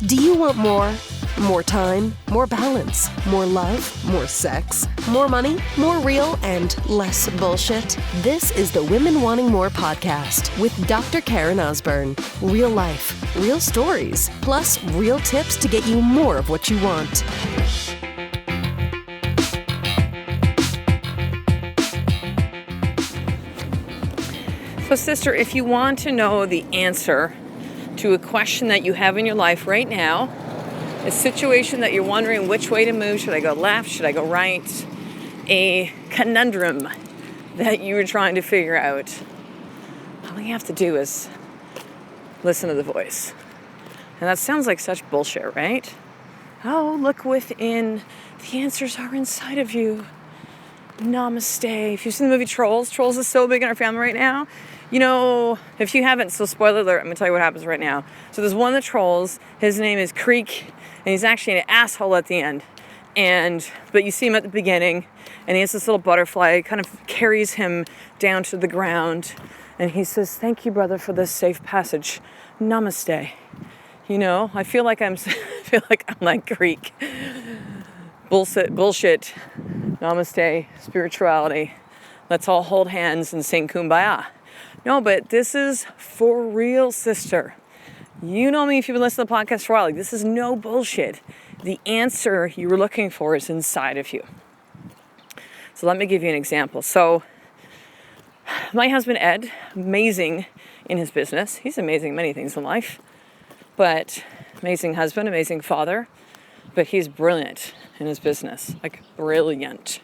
Do you want more? More time, more balance, more love, more sex, more money, more real, and less bullshit? This is the Women Wanting More podcast with Dr. Karen Osborne. Real life, real stories, plus real tips to get you more of what you want. So, sister, if you want to know the answer to a question that you have in your life right now, a situation that you're wondering which way to move, should I go left, should I go right, a conundrum that you were trying to figure out, all you have to do is listen to the voice. And that sounds like such bullshit, right? Oh, look within. The answers are inside of you. Namaste. If you've seen the movie Trolls is so big in our family right now. You know, if you haven't, so spoiler alert, I'm going to tell you what happens right now. So there's one of the trolls, his name is Creek, and he's actually an asshole at the end. But you see him at the beginning, and he has this little butterfly, kind of carries him down to the ground, and he says, "Thank you, brother, for this safe passage. Namaste." You know, I feel like I'm like Creek. Bullshit. Namaste, spirituality. Let's all hold hands and sing Kumbaya. No, but this is for real, sister. You know me if you've been listening to the podcast for a while. Like, this is no bullshit. The answer you were looking for is inside of you. So let me give you an example. So my husband, Ed, amazing in his business. He's amazing in many things in life. But amazing husband, amazing father. But he's brilliant in his business. Like, brilliant.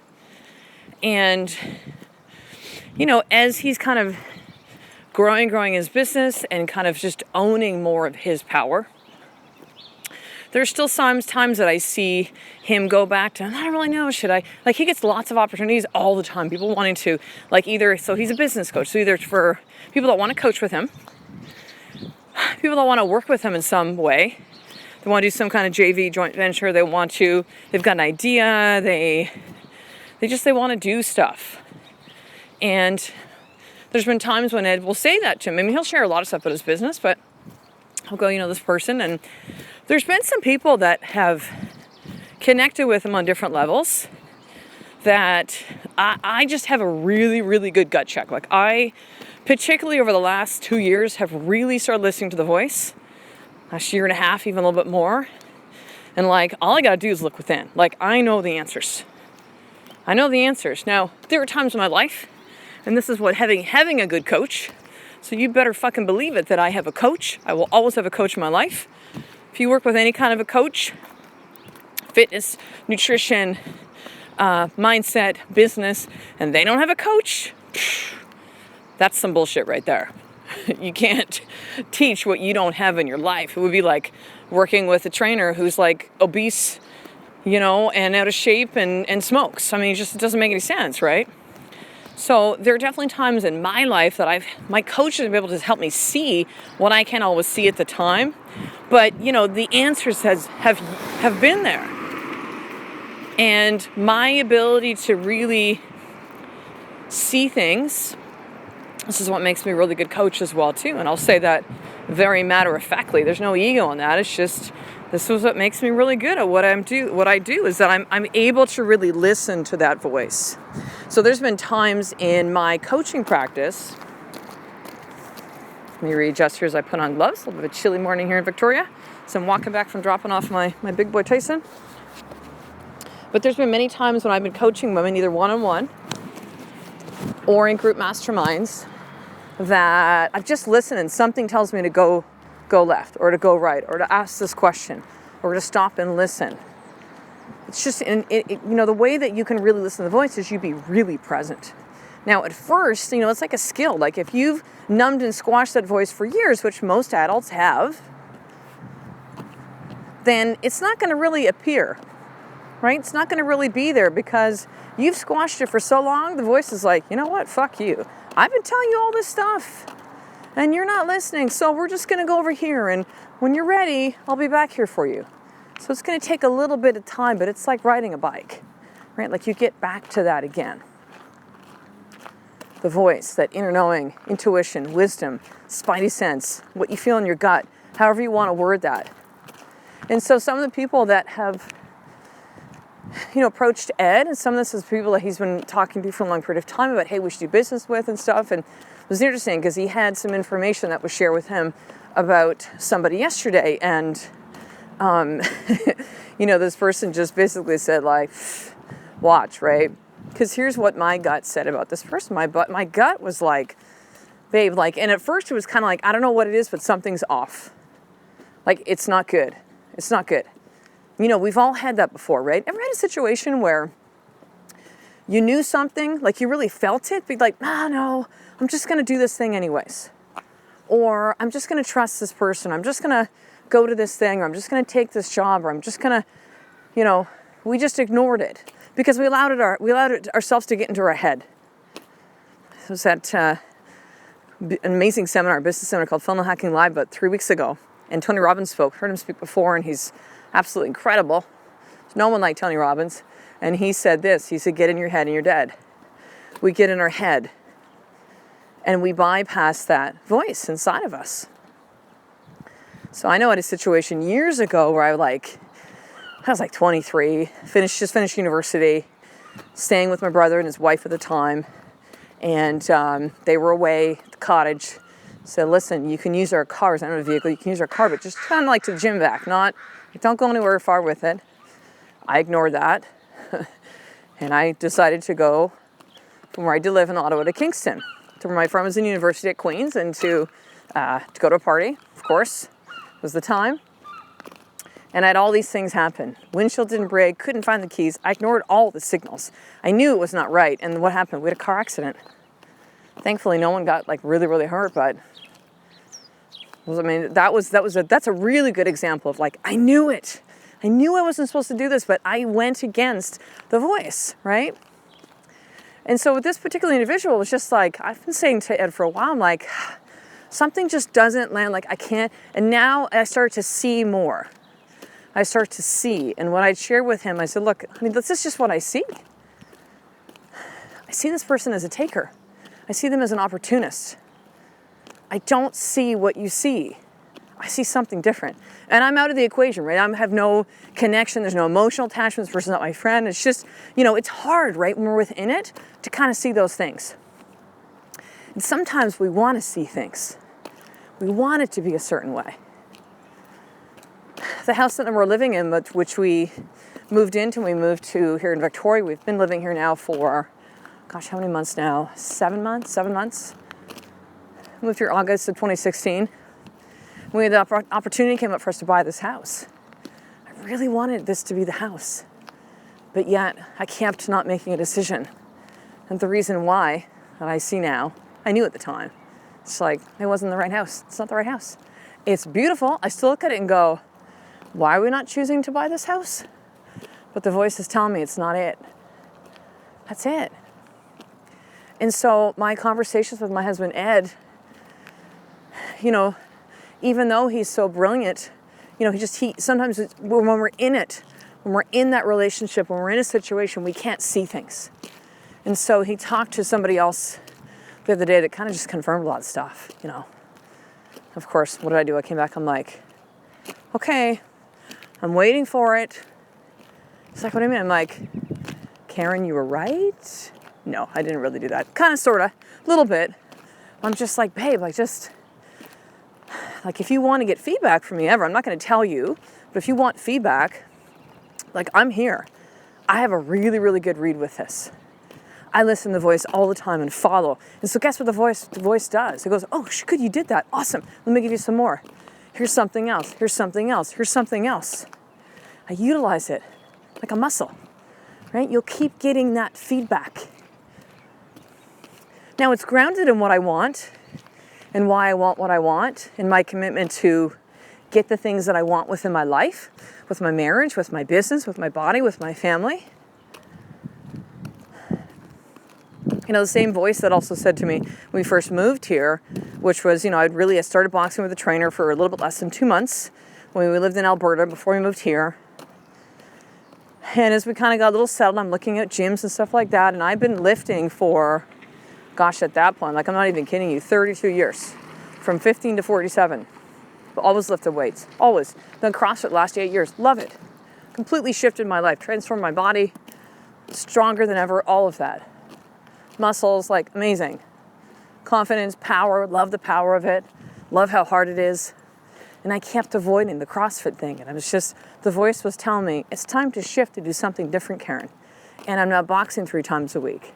And, you know, as he's kind of growing his business and kind of just owning more of his power, there's still times that I see him go back to, I don't really know, should I? Like, he gets lots of opportunities all the time. People wanting to, like, so he's a business coach. So either for people that want to coach with him, people that want to work with him in some way, they want to do some kind of JV joint venture, they've got an idea, they want to do stuff. And there's been times when Ed will say that to him. I mean, he'll share a lot of stuff about his business, but he'll go, this person. And there's been some people that have connected with him on different levels that I just have a really, really good gut check. Like, I, particularly over the last 2 years, have really started listening to the voice. Last year and a half, even a little bit more. And like, all I got to do is look within. Like, I know the answers. Now, there are times in my life, and this is what having a good coach. So you better fucking believe it that I have a coach. I will always have a coach in my life. If you work with any kind of a coach, fitness, nutrition, mindset, business, and they don't have a coach, that's some bullshit right there. You can't teach what you don't have in your life. It would be like working with a trainer who's like obese, and out of shape and smokes. I mean, it doesn't make any sense, right? So there are definitely times in my life that my coach has been able to help me see what I can't always see at the time. But, the answers have been there. And my ability to really see things, this is what makes me a really good coach as well, too. And I'll say that very matter-of-factly. There's no ego in that. It's just, this is what makes me really good at what I do is that I'm able to really listen to that voice. So there's been times in my coaching practice, let me readjust here as I put on gloves. A little bit of a chilly morning here in Victoria. So I'm walking back from dropping off my big boy Tyson. But there's been many times when I've been coaching women, either one-on-one or in group masterminds, that I've just listened and something tells me to go left or to go right or to ask this question or to stop and listen. It's just, the way that you can really listen to the voice is you be really present. Now, at first, it's like a skill. Like, if you've numbed and squashed that voice for years, which most adults have, then it's not going to really appear, right? It's not going to really be there because you've squashed it for so long. The voice is like, you know what? Fuck you. I've been telling you all this stuff and you're not listening. So we're just going to go over here. And when you're ready, I'll be back here for you. So it's going to take a little bit of time, but it's like riding a bike, right? Like, you get back to that again. The voice, that inner knowing, intuition, wisdom, spidey sense, what you feel in your gut, however you want to word that. And so some of the people that have, approached Ed, and some of this is people that he's been talking to for a long period of time about, hey, we should do business with and stuff. And it was interesting because he had some information that was shared with him about somebody yesterday. And, this person just basically said, like, watch, right? Because here's what my gut said about this person. My gut was like, babe, like, and at first it was kind of like, I don't know what it is, but something's off. Like, it's not good. It's not good. We've all had that before, right? Ever had a situation where you knew something, like you really felt it, but like, no, I'm just going to do this thing anyways. Or I'm just going to trust this person. I'm just going to go to this thing, or I'm just going to take this job, or I'm just going to, we just ignored it because we allowed it ourselves to get into our head. It was at an amazing seminar, business seminar called Funnel Hacking Live about 3 weeks ago. And Tony Robbins spoke, heard him speak before, and he's absolutely incredible. There's no one like Tony Robbins. And he said this, he said, get in your head and you're dead. We get in our head and we bypass that voice inside of us. So I know I had a situation years ago where I was like 23, just finished university, staying with my brother and his wife at the time. And they were away at the cottage. Said, listen, you can use our cars. I don't have a vehicle. You can use our car, but just kind of like to the gym back. Don't go anywhere far with it. I ignored that. And I decided to go from where I did live in Ottawa to Kingston, to where my friend was in university at Queen's, and to go to a party, of course, was the time. And I had all these things happen. Windshield didn't break, couldn't find the keys. I ignored all the signals. I knew it was not right. And what happened? We had a car accident. Thankfully, no one got really, really hurt, but that's a really good example of I knew it. I knew I wasn't supposed to do this, but I went against the voice, right? And so with this particular individual, it was just like, I've been saying to Ed for a while, I'm like, something just doesn't land, I can't. And now I start to see more. I start to see. And what I shared with him, I said, look, this is just what I see. I see this person as a taker. I see them as an opportunist. I don't see what you see. I see something different. And I'm out of the equation, right? I have no connection. There's no emotional attachment. This person's not my friend. It's just, it's hard, right, when we're within it to kind of see those things. And sometimes we want to see things. We want it to be a certain way. The house that we're living in, which we moved into, we moved to here in Victoria. We've been living here now for, how many months now? 7 months. Moved here August of 2016. When the opportunity came up for us to buy this house, I really wanted this to be the house. But yet, I kept not making a decision. And the reason why, that I see now, I knew at the time. It's like, it wasn't the right house. It's not the right house. It's beautiful. I still look at it and go, why are we not choosing to buy this house? But the voice is telling me it's not it. That's it. And so my conversations with my husband, Ed, even though he's so brilliant, sometimes when we're in it, when we're in that relationship, when we're in a situation, we can't see things. And so he talked to somebody else the other day that kind of just confirmed a lot of stuff, Of course, what did I do? I came back, I'm like, okay, I'm waiting for it. He's like, what do you mean? I'm like, Karen, you were right? No, I didn't really do that. Kind of, sort of, a little bit. I'm just like, babe, if you want to get feedback from me ever, I'm not going to tell you, but if you want feedback, I'm here. I have a really, really good read with this. I listen to the voice all the time and follow. And so guess what the voice does? It goes, oh, good, you did that. Awesome. Let me give you some more. Here's something else. Here's something else. Here's something else. I utilize it like a muscle, right? You'll keep getting that feedback. Now it's grounded in what I want and why I want what I want, and my commitment to get the things that I want within my life, with my marriage, with my business, with my body, with my family. The same voice that also said to me when we first moved here, which was, I started boxing with a trainer for a little bit less than 2 months when we lived in Alberta before we moved here. And as we kind of got a little settled, I'm looking at gyms and stuff like that. And I've been lifting for, at that point, I'm not even kidding you, 32 years, from 15 to 47. Always lifted weights, always. Done CrossFit the last 8 years, love it. Completely shifted my life, transformed my body, stronger than ever, all of that. Muscles, like amazing. Confidence, power, love the power of it, love how hard it is. And I kept avoiding the CrossFit thing. And it was just, the voice was telling me, it's time to shift to do something different, Karen. And I'm now boxing 3 times a week.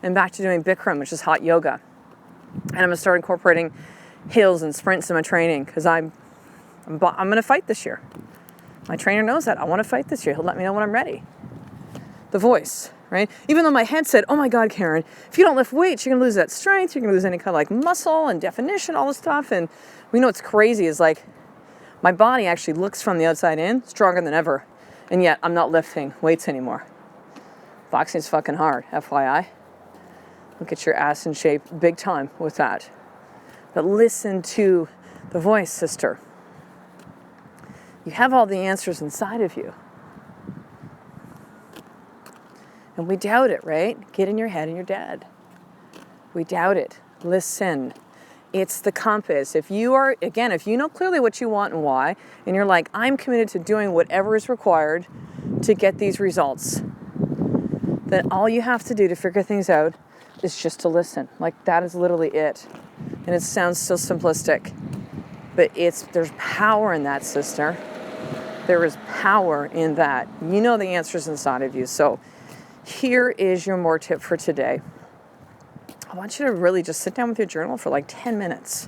And back to doing Bikram, which is hot yoga. And I'm gonna start incorporating hills and sprints in my training because I'm gonna fight this year. My trainer knows that. I wanna fight this year. He'll let me know when I'm ready. The voice, right? Even though my head said, oh my God, Karen, if you don't lift weights, you're gonna lose that strength, you're gonna lose any kind of like muscle and definition, all this stuff. And we know what's crazy is like, my body actually looks from the outside in stronger than ever. And yet I'm not lifting weights anymore. Boxing's fucking hard, FYI. Look at your ass in shape big time with that. But listen to the voice, sister. You have all the answers inside of you. And we doubt it, right? Get in your head and you're dead. We doubt it. Listen. It's the compass. If you know clearly what you want and why, and you're like, I'm committed to doing whatever is required to get these results, then all you have to do to figure things out is just to listen. Like, that is literally it. And it sounds so simplistic, but there's power in that, sister. There is power in that. You know the answers inside of you. So here is your more tip for today. I want you to really just sit down with your journal for like 10 minutes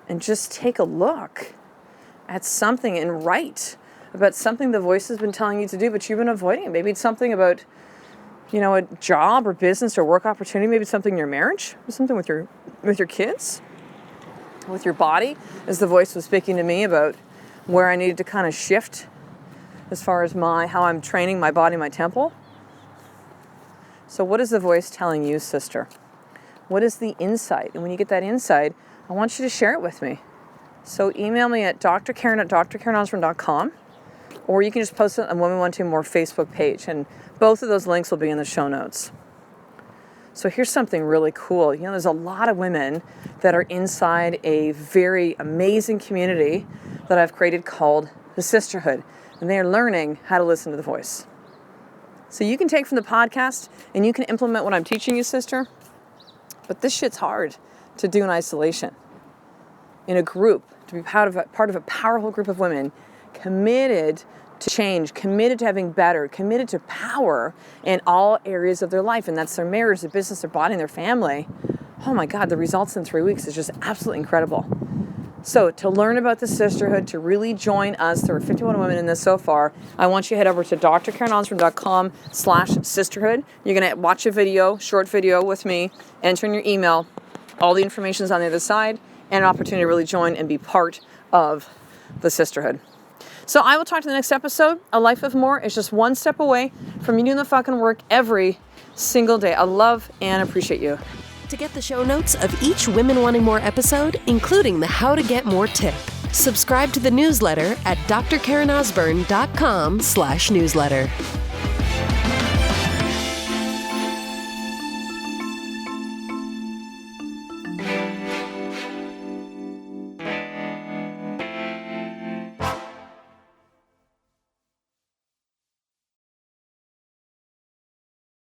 and just take a look at something and write about something the voice has been telling you to do, but you've been avoiding it. Maybe it's something about, a job or business or work opportunity. Maybe it's something in your marriage, or something with your kids, with your body, as the voice was speaking to me about where I needed to kind of shift as far as how I'm training my body, my temple. So what is the voice telling you, sister? What is the insight? And when you get that insight, I want you to share it with me. So email me at drkaren@drkarenosborne.com, or you can just post it on Women Wanting More Facebook page, and both of those links will be in the show notes. So here's something really cool. There's a lot of women that are inside a very amazing community that I've created called the Sisterhood, and they are learning how to listen to the voice. So you can take from the podcast and you can implement what I'm teaching you, sister. But this shit's hard to do in isolation. In a group, to be part of a powerful group of women committed to change, committed to having better, committed to power in all areas of their life. And that's their marriage, their business, their body, and their family. Oh my God, the results in 3 weeks is just absolutely incredible. So to learn about the sisterhood, to really join us, there are 51 women in this so far, I want you to head over to drkarenosborne.com/sisterhood. You're going to watch a short video with me, enter in your email. All the information is on the other side, and an opportunity to really join and be part of the sisterhood. So I will talk to the next episode. A life of more is just one step away from you doing the fucking work every single day. I love and appreciate you. To get the show notes of each Women Wanting More episode, including the How to Get More tip, subscribe to the newsletter at drkarenosborne.com/newsletter.